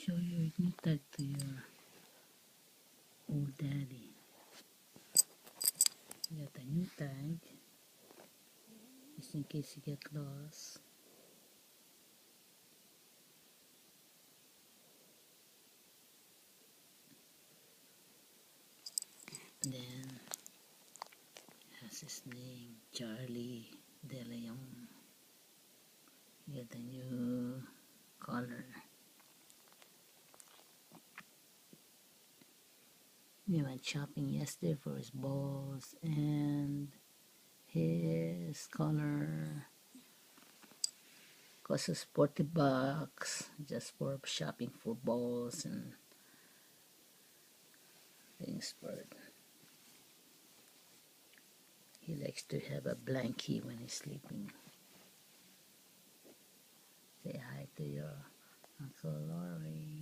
Show your new tag to your old daddy. You got a new tag, just in case you get lost. And then has his name, Charlie De Leon. You got a new color. We went shopping yesterday for his balls and his color. Cost us $40 just for shopping for balls and things for it. He likes to have a blankie when he's sleeping. Say hi to your Uncle Lori.